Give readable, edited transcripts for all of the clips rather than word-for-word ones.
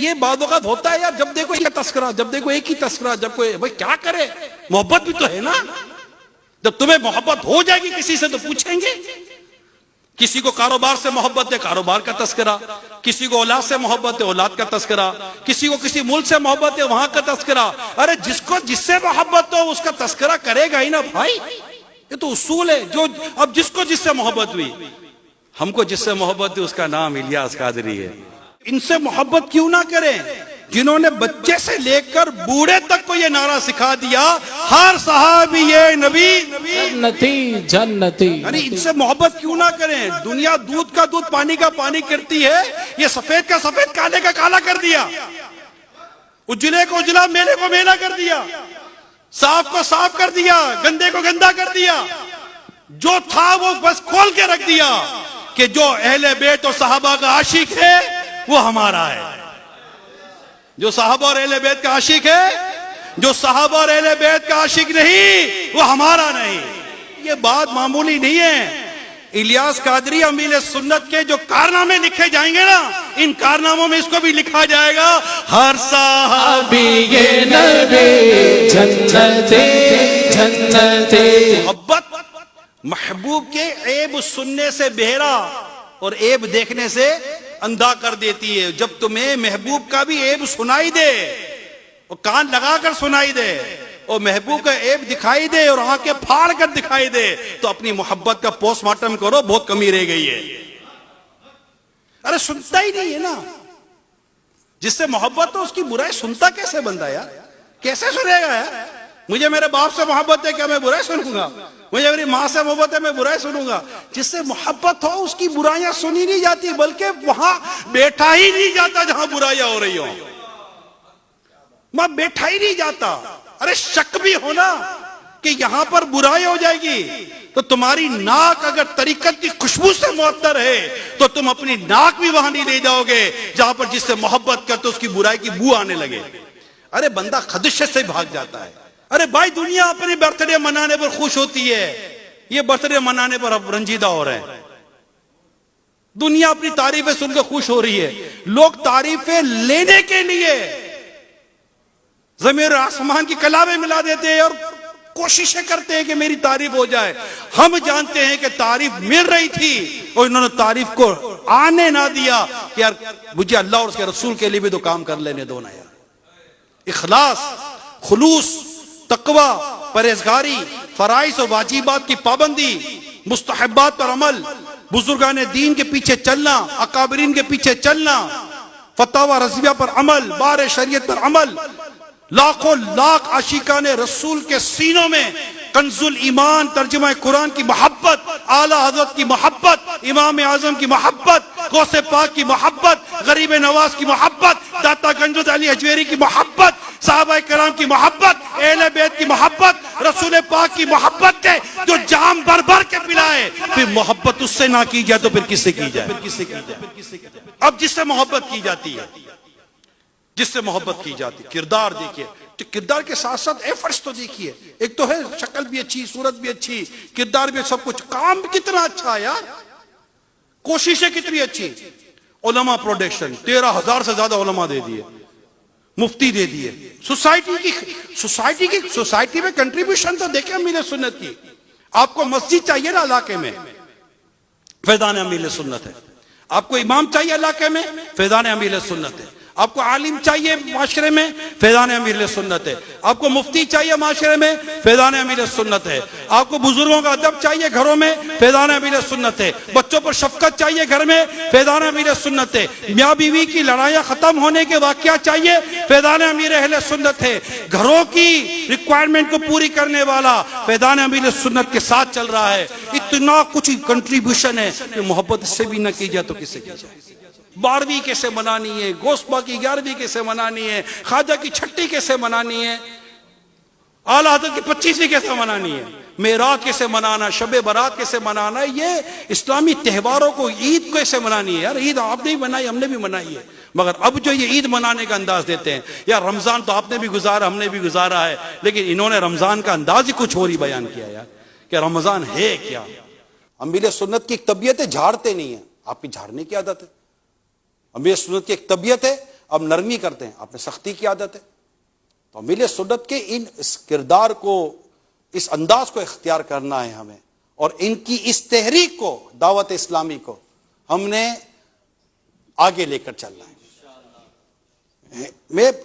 ये बाद वक्त होता है यार, जब देखो एक तस्करा, जब देखो एक ही तस्करा, जब कोई भाई क्या करे, मोहब्बत भी तो है ना। जब तुम्हें मोहब्बत हो जाएगी किसी से तो पूछेंगे। किसी को कारोबार से मोहब्बत है, कारोबार का तस्करा, किसी को औलाद से मोहब्बत है, औलाद का तस्करा, किसी को किसी मुल्क से मोहब्बत है, वहां का तस्करा। अरे जिसको जिससे मोहब्बत हो उसका तस्करा करेगा ही ना भाई, ये तो उसूल है। जो अब जिसको जिससे मोहब्बत हुई, हमको जिससे मोहब्बत है उसका नाम इलियास कादरी है। इनसे मोहब्बत क्यों ना करें जिन्होंने बच्चे से लेकर बूढ़े तक को ये नारा सिखा दिया, हर सहाबी ये नबी जन्नती जन्नती। अरे इनसे मोहब्बत क्यों ना करें। दुनिया दूध का दूध पानी का पानी करती है, ये सफेद का सफेद काले का काला कर दिया, उजले को उजला मेले को मेला कर दिया, साफ को साफ कर दिया, गंदे को गंदा कर दिया। जो था वो बस खोल के रख दिया कि जो अहले बैत और सहाबा का आशिक है वो हमारा है। जो साहबा और अहले बैत का आशिक है, जो साहबा और अहले बैत का आशिक नहीं वो हमारा नहीं। ये बात मामूली नहीं है। इलियास कादरी अमीर सुन्नत के जो कारनामे लिखे जाएंगे ना, इन कारनामों में इसको भी लिखा जाएगा, हर साहबी ये नबी जन्नती जन्नती। मोहब्बत महबूब के ऐब सुनने से बहरा और ऐब देखने से अंधा कर देती है। जब तुम्हें महबूब का भी ऐब सुनाई दे और कान लगाकर सुनाई दे और महबूब का ऐब दिखाई दे और आंखें फाड़ कर दिखाई दे, तो अपनी मोहब्बत का पोस्टमार्टम करो, बहुत कमी रह गई है। अरे सुनता ही नहीं है ना। जिससे मोहब्बत हो उसकी बुराई सुनता कैसे बंदा यार, कैसे सुनेगा यार। मुझे मेरे बाप से मोहब्बत है, क्या मैं बुराई सुनूंगा? मुझे मेरी माँ से मोहब्बत है, मैं बुराई सुनूंगा? जिससे मोहब्बत हो उसकी बुराइयां सुनी नहीं जाती, बल्कि वहां बैठा ही नहीं जाता जहां बुराइयां हो रही हो, वहां बैठा ही नहीं जाता। अरे शक भी हो ना कि यहां पर बुराई हो जाएगी, तो तुम्हारी नाक अगर तरीकत की खुशबू से मुअत्तर है तो तुम अपनी नाक भी वहां नहीं ले जाओगे जहां पर जिससे मोहब्बत करते उसकी बुराई की बू आने लगे। अरे बंदा खदशे से भाग जाता है। अरे भाई दुनिया अपने बर्थडे मनाने पर खुश होती है, ये बर्थडे मनाने पर अब रंजीदा हो रहे हैं। दुनिया अपनी तारीफें सुनकर खुश हो रही है, लोग तारीफें लेने के लिए ज़मीर आसमान की कलामें मिला देते हैं और कोशिशें करते हैं कि मेरी तारीफ हो जाए। हम जानते हैं कि तारीफ मिल रही थी और इन्होंने तारीफ को आने ना दिया कि यार मुझे अल्लाह और उसके रसूल के लिए भी तो काम कर लेने दो ना यार। इखलास, खुलूस, तकवा, परहेजगारी, फराइज और वाजिबात की पाबंदी, मुस्तहब्बात पर अमल, बुजुर्गान दीन के पीछे चलना, अकाबरीन के पीछे चलना, फतावा रज़विया पर अमल, बार शरीयत पर अमल, लाखों लाख आशिकाने रसूल के सीनों में कंजुल ईमान तर्जुमा कुरान की मोहब्बत, आला हजरत की मोहब्बत, इमाम आजम की मोहब्बत, गौसे पाक की मोहब्बत, गरीब नवाज की मोहब्बत, दाता गंजूद अली हजवेरी की मोहब्बत, साहबा कराम की मोहब्बत, अहले बैत की मोहब्बत, रसूल पाक की मोहब्बत के जो जाम भर भर के पिलाए, फिर मोहब्बत उससे ना की जाए तो फिर किससे की जाए? अब जिससे मोहब्बत की जाती है, जिससे मोहब्बत की जाती, किरदार देखिए, तो किरदार के साथ साथ एफर्ट्स तो देखिए। एक तो है शक्ल भी अच्छी, सूरत भी अच्छी, किरदार भी, सब कुछ, काम भी कितना अच्छा है यार, कोशिशें कितनी अच्छी। उलमा प्रोडक्शन 13,000 से ज्यादा उलमा दे दिए, मुफ्ती दे दिए, सोसाइटी में कंट्रीब्यूशन तो देखे अमीर सुन्नत की। आपको मस्जिद चाहिए ना इलाके में, फैजान अमीर सुन्नत है। आपको इमाम चाहिए इलाके में, फैजान अमीर सुन्नत है। आपको आलिम चाहिए माशरे में, फैजान अमीर सुन्नत है। आपको मुफ्ती चाहिए माशरे में, फैजान अमीर सुन्नत है। आपको बुजुर्गों का अदब चाहिए घरों में, फैजान अमीर सुन्नत है। बच्चों पर शफकत चाहिए घर में, फैजान अमीर सुन्नत है। मियाँ बीवी की लड़ाइयाँ खत्म होने के वाकया चाहिए, फैजान अमीर अहले सुन्नत है। घरों की रिक्वायरमेंट को पूरी करने वाला फैजान अमीर सुन्नत के साथ चल रहा है। इतना कुछ कंट्रीब्यूशन है कि मोहब्बत से भी न की जाए तो किससे की जाए? 12वीं कैसे मनानी है, गोस्पा की 11वीं कैसे मनानी है, ख्वाजा की 6ठी कैसे मनानी है, आला हज़रत की 25वीं कैसे मनानी है, मेराज कैसे मनाना, शबे बारात कैसे मनाना, ये इस्लामी त्योहारों को, ईद कैसे मनानी है यार। ईद आपने भी मनाई, हमने भी मनाई है, मगर अब जो ये ईद मनाने का अंदाज देते हैं यार, रमजान तो आपने भी गुजारा, हमने भी गुजारा है, लेकिन इन्होंने रमजान का अंदाज ही कुछ और ही बयान किया यार कि रमजान है क्या। अमीर सुन्नत की एक तबीयत है, झाड़ते नहीं है, आपकी झाड़ने की आदत है। अमीर सुन्नत की एक तबीयत है, अब नरमी करते हैं, आपने सख्ती की आदत है। तो अमीर सुन्नत के इस किरदार को, इस अंदाज को इख्तियार करना है हमें, और इनकी इस तहरीक को, दावत इस्लामी को हमने आगे लेकर चलना है।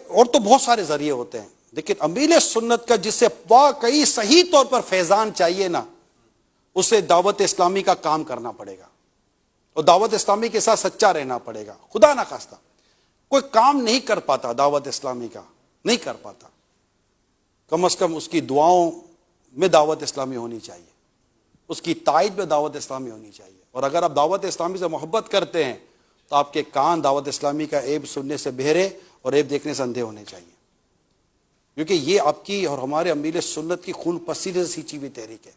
और तो बहुत सारे जरिए होते हैं, लेकिन अमीर सुन्नत का जिससे वाकई सही तौर पर फैजान चाहिए ना, उसे दावत इस्लामी का काम करना पड़ेगा और दावत इस्लामी के साथ सच्चा रहना पड़ेगा। खुदा ना खास्ता कोई काम नहीं कर पाता दावत इस्लामी का, नहीं कर पाता, कम से कम उसकी दुआओं में दावत इस्लामी होनी चाहिए, उसकी ताईद में दावत इस्लामी होनी चाहिए। और अगर आप दावत इस्लामी से मोहब्बत करते हैं तो आपके कान दावत इस्लामी का ऐब सुनने से बहरे और ऐब देखने से अंधे होने चाहिए, क्योंकि ये आपकी और हमारे अमीर सुन्नत की खून पसीने से सींची हुई तहरीक है।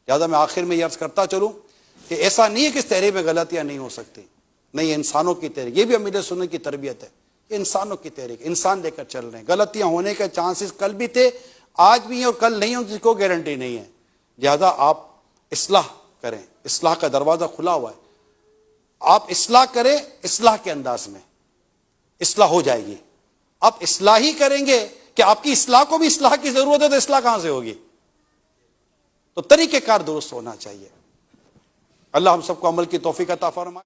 लिहाजा मैं आखिर में ये अर्ज करता चलूँ कि ऐसा नहीं है कि इस तहरीक में गलतियाँ नहीं हो सकती, नहीं, इंसानों की तहरीक, ये भी अमीर सुन्नत की तरबियत है। इंसानों की तहरीक, इंसान लेकर चल रहे हैं, गलतियाँ होने के चांसेस कल भी थे, आज भी हैं और कल नहीं होंगी, कोई गारंटी नहीं है। लिहाजा आप इस्लाह करें, इस्लाह का दरवाज़ा खुला हुआ है, आप इस्लाह करें, इस्लाह के अंदाज में इस्लाह हो जाएगी। आप इस्लाह ही करेंगे कि आपकी इस्लाह को भी इस्लाह की जरूरत है, तो इस्लाह कहां से होगी? तो तरीकेकार दुरुस्त होना चाहिए। अल्लाह हम सबको अमल की तौफीक अता फरमाए।